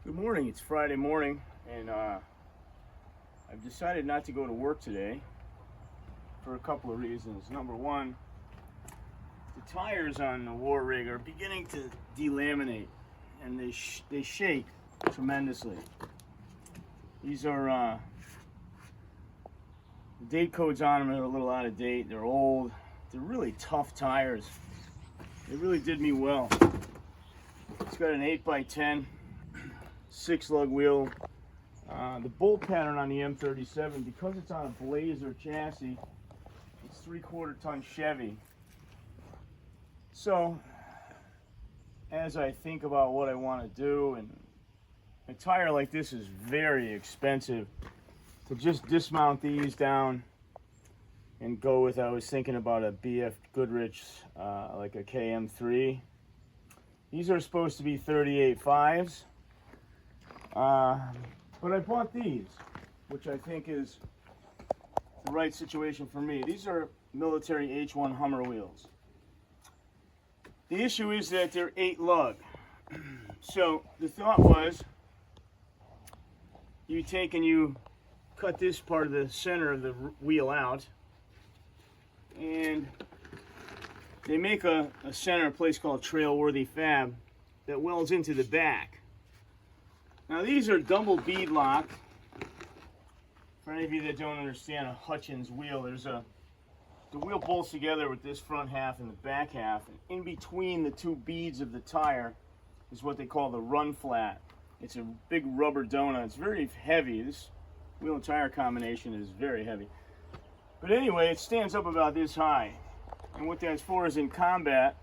Good morning. It's Friday morning, and I've decided not to go to work today for a couple of reasons. Number one, the tires on the war rig are beginning to delaminate, and they shake tremendously. These are the date codes on them are a little out of date. They're old. They're really tough tires. They really did me well. It's got an 8x10. 6-lug wheel. The bolt pattern on the M37, because it's on a Blazer chassis, it's 3/4 ton Chevy. So, as I think about what I want to do, and a tire like this is very expensive, to just dismount these down and go with, I was thinking about a BF Goodrich, like a KM3. These are supposed to be 38.5s. But I bought these, which I think is the right situation for me. These are military H1 Hummer wheels. The issue is that they're 8-lug. So the thought was, you take and you cut this part of the center of the wheel out, and they make a center, a place called Trailworthy Fab, that welds into the back. Now these are double bead lock. For any of you that don't understand a Hutchins wheel, the wheel bolts together with this front half and the back half, and in between the two beads of the tire is what they call the run flat. It's a big rubber donut. It's very heavy. This wheel and tire combination is very heavy. But anyway, it stands up about this high. And what that's for is in combat,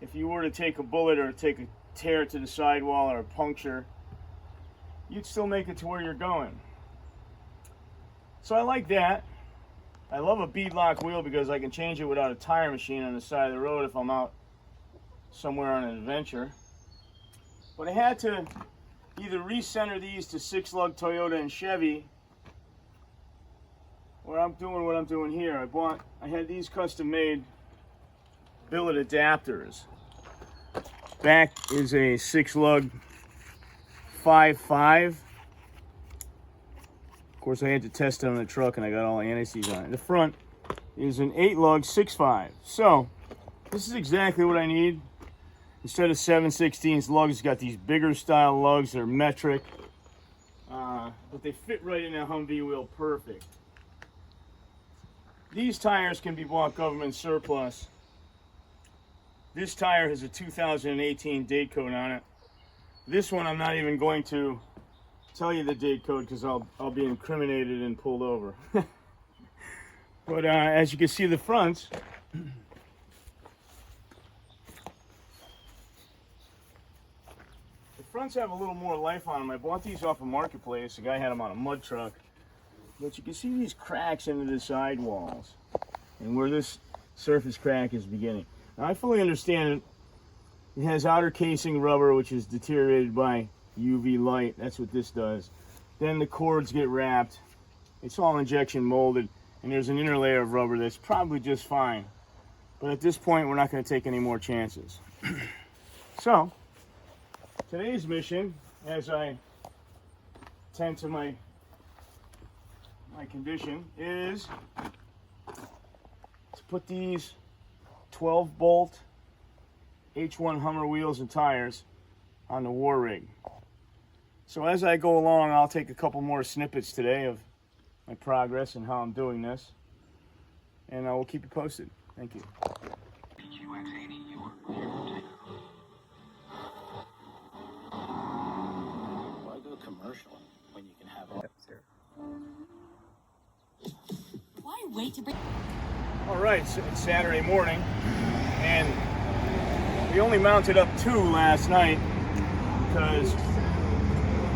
if you were to take a bullet or take a tear to the sidewall or a puncture, you'd still make it to where you're going. So I like that. I love a beadlock wheel because I can change it without a tire machine on the side of the road if I'm out somewhere on an adventure. But I had to either recenter these to 6-lug Toyota and Chevy, or I'm doing what I'm doing here. I had these custom made billet adapters. Back is a 6-lug 5.5. Of course, I had to test it on the truck, and I got all anti-seize on it. The front is an 8-lug 6.5. So this is exactly what I need. Instead of 7/16 lugs, it's got these bigger style lugs. They're metric, but they fit right in that Humvee wheel perfect. These tires can be bought government surplus. This tire has a 2018 date code on it. This one I'm not even going to tell you the date code because I'll be incriminated and pulled over. But as you can see, the fronts, the fronts have a little more life on them. I bought these off a marketplace. The guy had them on a mud truck. But you can see these cracks into the sidewalls and where this surface crack is beginning. Now I fully understand it. It has outer casing rubber, which is deteriorated by UV light. That's what this does. Then the cords get wrapped. It's all injection molded, and there's an inner layer of rubber that's probably just fine. But at this point, we're not going to take any more chances. So, today's mission, as I tend to my condition, is to put these 12-bolt H1 Hummer wheels and tires on the war rig. So as I go along, I'll take a couple more snippets today of my progress and how I'm doing this, and I will keep you posted. Thank you. Why go commercial when you can have all Why wait to bring... All right, so it's Saturday morning, and we only mounted up 2 last night because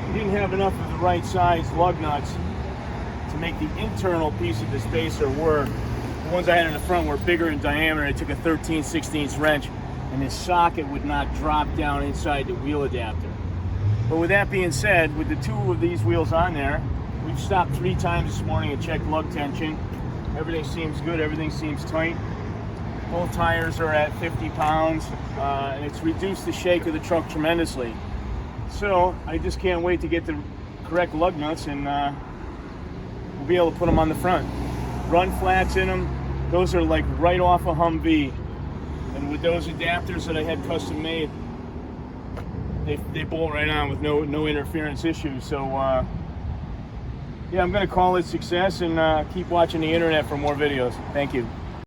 we didn't have enough of the right size lug nuts to make the internal piece of the spacer work. The ones I had in the front were bigger in diameter. I took a 13/16 wrench, and this socket would not drop down inside the wheel adapter. But with that being said, with the 2 of these wheels on there, we've stopped 3 times this morning and checked lug tension. Everything seems good. Everything seems tight. Both tires are at 50 pounds, and it's reduced the shake of the truck tremendously. So I just can't wait to get the correct lug nuts, and we'll be able to put them on the front. Run flats in them. Those are like right off a Humvee. And with those adapters that I had custom made, they bolt right on with no interference issues. So yeah, I'm going to call it success, and keep watching the internet for more videos. Thank you.